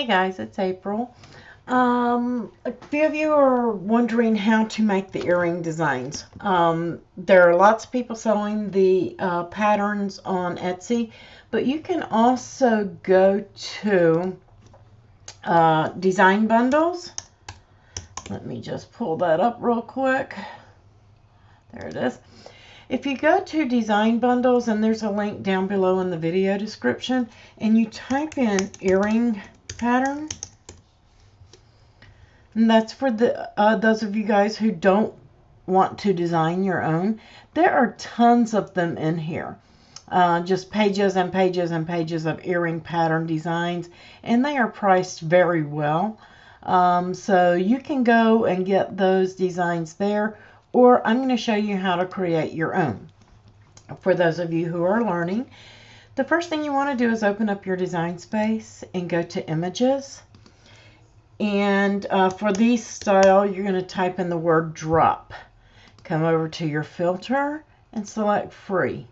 Hey guys, it's April. A few of you are wondering how to make the earring designs. There are lots of people selling the patterns on Etsy, but you can also go to design bundles. Let me just pull that up real quick. There it is. If you go to design bundles, and there's a link down below in the video description, and you type in earring pattern, and that's for the those of you guys who don't want to design your own. There are tons of them in here. Just pages and pages and pages of earring pattern designs, and they are priced very well. So you can go and get those designs there, or I'm going to show you how to create your own. For those of you who are learning, the first thing you want to do is open up your design space and go to images. And for these style, you're going to type in the word drop. Come over to your filter and select free.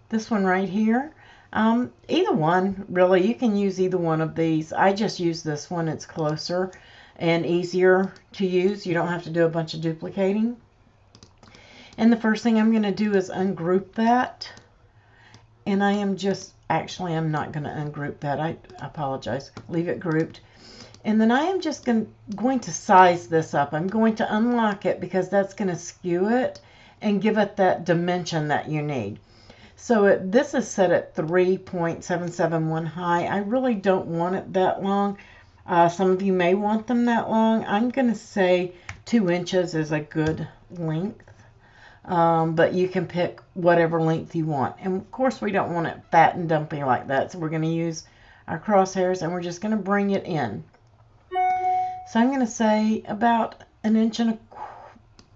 This one right here. Either one, really. You can use either one of these. I just use this one. It's closer and easier to use. You don't have to do a bunch of duplicating. And the first thing I'm going to do is ungroup that. And I am just, actually, I'm not going to ungroup that. I apologize. Leave it grouped. And then I am just going to size this up. I'm going to unlock it because that's going to skew it and give it that dimension that you need. So this is set at 3.771 high. I really don't want it that long. Some of you may want them that long. I'm going to say 2 inches is a good length. But you can pick whatever length you want. And of course we don't want it fat and dumpy like that. So we're going to use our crosshairs and we're just going to bring it in. So I'm going to say about 1 1/8,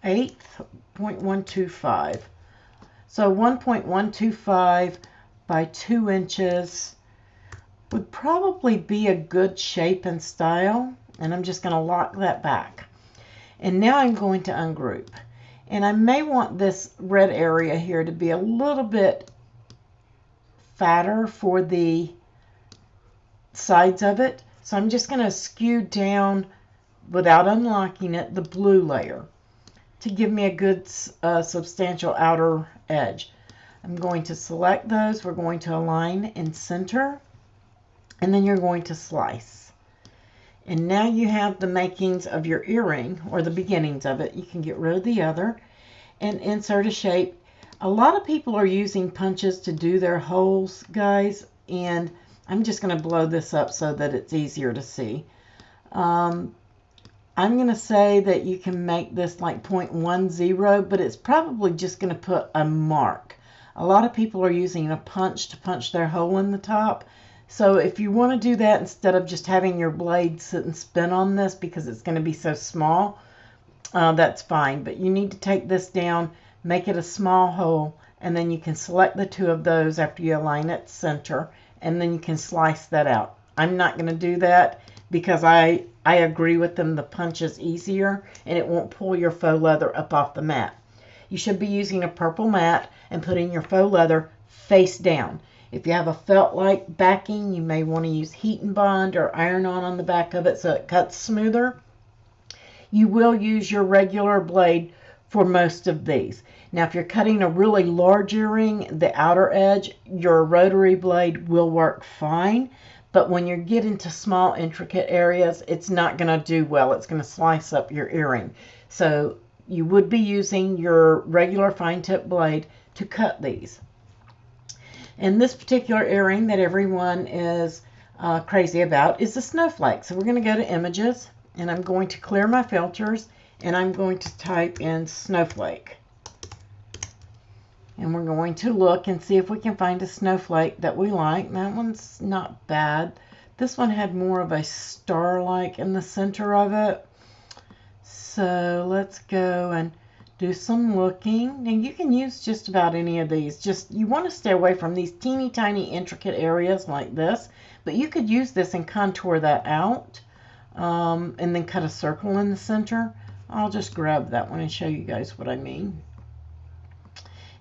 0.125. So 1.125 by 2 inches would probably be a good shape and style. And I'm just going to lock that back. And now I'm going to ungroup. And I may want this red area here to be a little bit fatter for the sides of it. So I'm just going to skew down, without unlocking it, the blue layer to give me a good substantial outer edge. I'm going to select those. We're going to align and center, and then you're going to slice. And now you have the makings of your earring, or the beginnings of it. You can get rid of the other and insert a shape. A lot of people are using punches to do their holes, guys, and I'm just going to blow this up so that it's easier to see. I'm going to say that you can make this like 0.10, but it's probably just going to put a mark. A lot of people are using a punch to punch their hole in the top. So if you want to do that, instead of just having your blade sit and spin on this because it's going to be so small, that's fine. But you need to take this down, make it a small hole, and then you can select the 2 of those after you align it center, and then you can slice that out. I'm not going to do that because I agree with them. The punch is easier and it won't pull your faux leather up off the mat. You should be using a purple mat and putting your faux leather face down. If you have a felt-like backing, you may want to use heat and bond or iron-on the back of it so it cuts smoother. You will use your regular blade for most of these. Now, if you're cutting a really large earring, the outer edge, your rotary blade will work fine. But when you get into small, intricate areas, it's not going to do well. It's going to slice up your earring. So you would be using your regular fine-tip blade to cut these. And this particular earring that everyone is crazy about is the Snowflake. So we're going to go to images, and I'm going to clear my filters, and I'm going to type in Snowflake. And we're going to look and see if we can find a snowflake that we like. That one's not bad. This one had more of a star-like in the center of it. So let's go and do some looking. And you can use just about any of these. Just, you want to stay away from these teeny tiny intricate areas like this. But you could use this and contour that out. And then cut a circle in the center. I'll just grab that one and show you guys what I mean.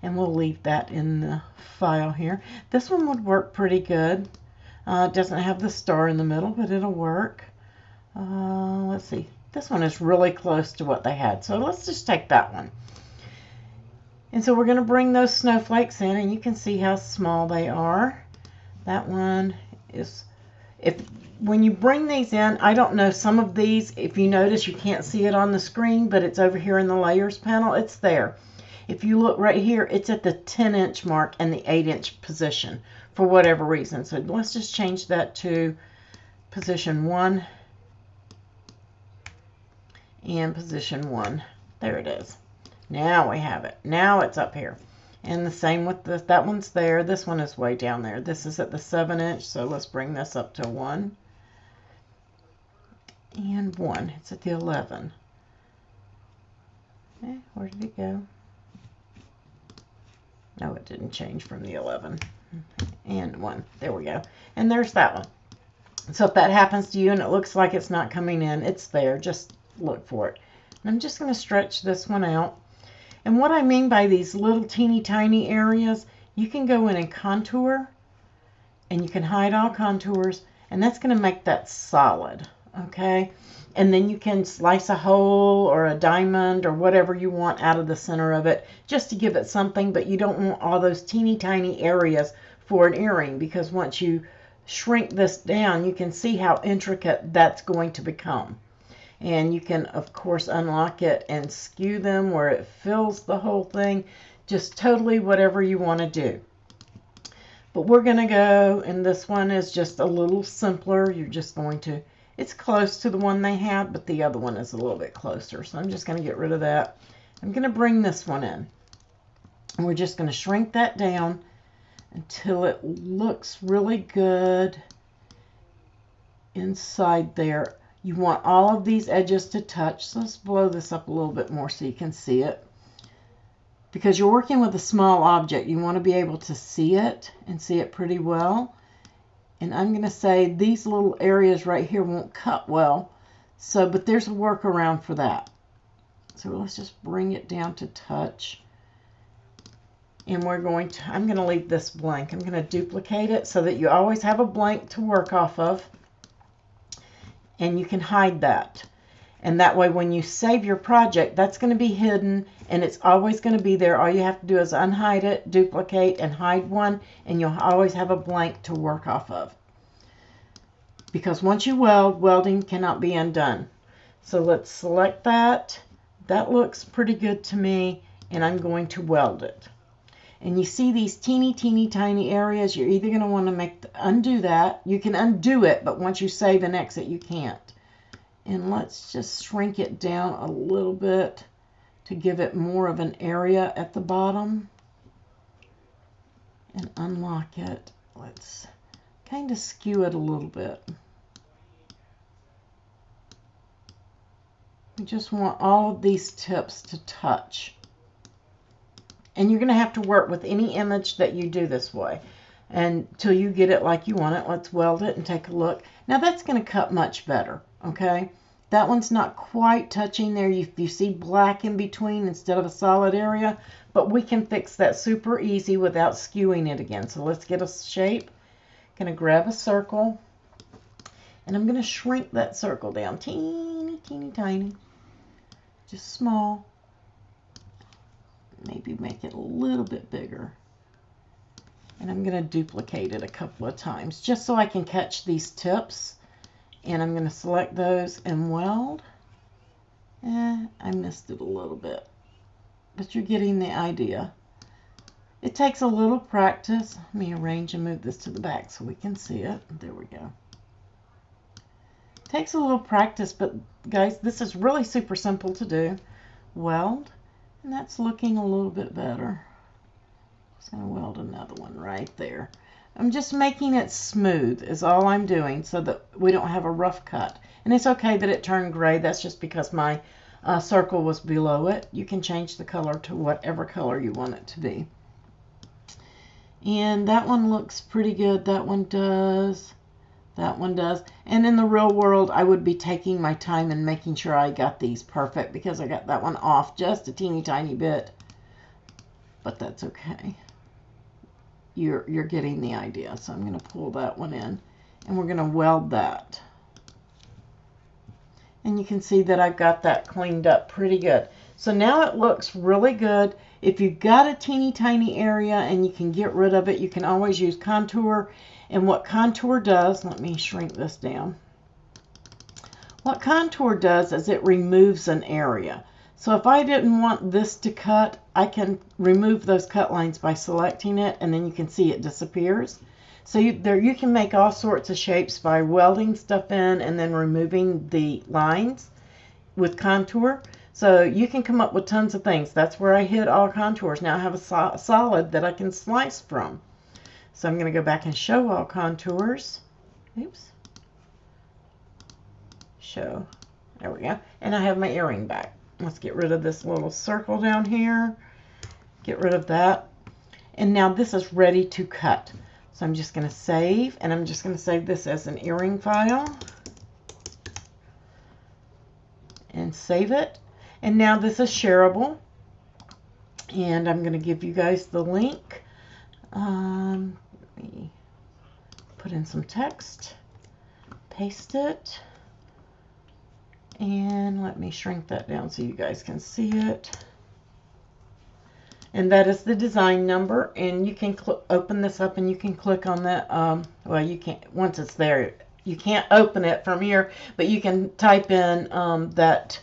And we'll leave that in the file here. This one would work pretty good. It doesn't have the star in the middle, but it'll work. Let's see. This one is really close to what they had, so let's just take that one. And so we're going to bring those snowflakes in, and you can see how small they are. That one is, when you bring these in, I don't know, some of these, if you notice, you can't see it on the screen, but it's over here in the layers panel. It's there. If you look right here, it's at the 10-inch mark and the 8-inch position for whatever reason. So let's just change that to position 1 and position 1. There it is. Now we have it. Now it's up here. And the same with this. That one's there. This one is way down there. This is at the 7-inch, so let's bring this up to 1. And 1. It's at the 11. Where did it go? No, it didn't change from the 11. And 1. There we go. And there's that one. So if that happens to you and it looks like it's not coming in, it's there. Just look for it. And I'm just going to stretch this one out. And what I mean by these little teeny tiny areas, you can go in and contour, and you can hide all contours, and that's going to make that solid, okay? And then you can slice a hole or a diamond or whatever you want out of the center of it just to give it something, but you don't want all those teeny tiny areas for an earring, because once you shrink this down, you can see how intricate that's going to become. And you can, of course, unlock it and skew them where it fills the whole thing. Just totally whatever you want to do. But we're going to go, and this one is just a little simpler. You're just going to, it's close to the one they had, but the other one is a little bit closer. So I'm just going to get rid of that. I'm going to bring this one in. And we're just going to shrink that down until it looks really good inside there. You want all of these edges to touch. So let's blow this up a little bit more so you can see it. Because you're working with a small object, you want to be able to see it and see it pretty well. And I'm going to say these little areas right here won't cut well. So, but there's a workaround for that. So let's just bring it down to touch. And we're going to, I'm going to leave this blank. I'm going to duplicate it so that you always have a blank to work off of. And you can hide that. And that way when you save your project, that's going to be hidden and it's always going to be there. All you have to do is unhide it, duplicate, and hide one, and you'll always have a blank to work off of. Because once you weld, welding cannot be undone. So let's select that. That looks pretty good to me, and I'm going to weld it. And you see these teeny tiny areas, you're either going to want to undo that. You can undo it, but once you save and exit, you can't. And let's just shrink it down a little bit to give it more of an area at the bottom. And unlock it. Let's kind of skew it a little bit. We just want all of these tips to touch. And you're going to have to work with any image that you do this way until you get it like you want it. Let's weld it and take a look. Now that's going to cut much better, okay? That one's not quite touching there. You see black in between instead of a solid area, but we can fix that super easy without skewing it again. So let's get a shape. I'm going to grab a circle, and I'm going to shrink that circle down teeny tiny, just small. Maybe make it a little bit bigger. And I'm going to duplicate it a couple of times just so I can catch these tips. And I'm going to select those and weld. I missed it a little bit, but you're getting the idea. It takes a little practice. Let me arrange and move this to the back so we can see it. There we go. It takes a little practice, but guys, this is really super simple to do. Weld. And that's looking a little bit better. Just going to weld another one right there. I'm just making it smooth is all I'm doing so that we don't have a rough cut. And it's okay that it turned gray. That's just because my circle was below it. You can change the color to whatever color you want it to be. And that one looks pretty good. That one does. That one does. And in the real world, I would be taking my time and making sure I got these perfect because I got that one off just a teeny tiny bit. But that's okay. You're getting the idea. So I'm going to pull that one in. And we're going to weld that. And you can see that I've got that cleaned up pretty good. So now it looks really good. If you've got a teeny tiny area and you can get rid of it, you can always use contour. And what contour does, let me shrink this down. What contour does is it removes an area. So if I didn't want this to cut, I can remove those cut lines by selecting it, and then you can see it disappears. So you can make all sorts of shapes by welding stuff in and then removing the lines with contour. So you can come up with tons of things. That's where I hid all contours. Now I have a solid that I can slice from. So I'm going to go back and show all contours. Oops. Show. There we go. And I have my earring back. Let's get rid of this little circle down here. Get rid of that. And now this is ready to cut. So I'm just going to save, and I'm just going to save this as an earring file. And save it. And now this is shareable. And I'm going to give you guys the link. Let me put in some text. Paste it. And let me shrink that down so you guys can see it. And that is the design number. And you can open this up and you can click on that. Well, you can't, once it's there, you can't open it from here, but you can type in that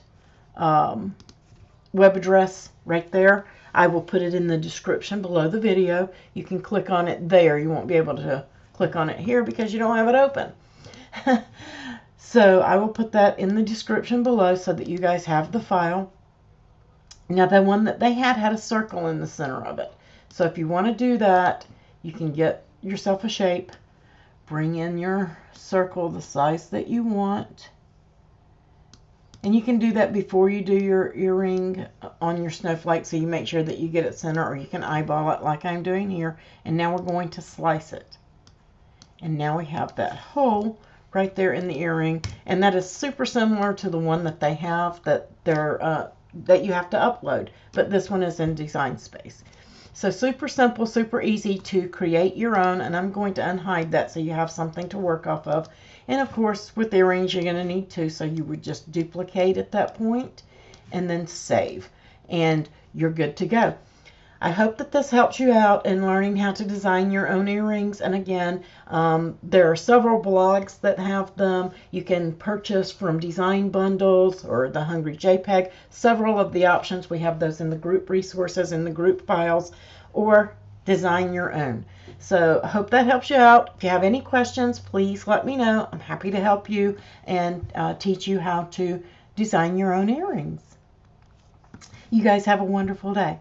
web address right there. I will put it in the description below the video. You can click on it there. You won't be able to click on it here because you don't have it open. So I will put that in the description below so that you guys have the file. Now the one that they had a circle in the center of it. So if you want to do that, you can get yourself a shape, bring in your circle the size that you want. And you can do that before you do your earring on your snowflake, so you make sure that you get it center, or you can eyeball it like I'm doing here. And now we're going to slice it. And now we have that hole right there in the earring, and that is super similar to the one that they have that you have to upload, but this one is in Design Space. So super simple, super easy to create your own, and I'm going to unhide that so you have something to work off of. And of course with earrings you're going to need to, so you would just duplicate at that point and then save, and you're good to go. I hope that this helps you out in learning how to design your own earrings. And again, there are several blogs that have them. You can purchase from Design Bundles or the Hungry JPEG. Several of the options, we have those in the group resources, in the group files, or design your own. So I hope that helps you out. If you have any questions, please let me know. I'm happy to help you and teach you how to design your own earrings. You guys have a wonderful day.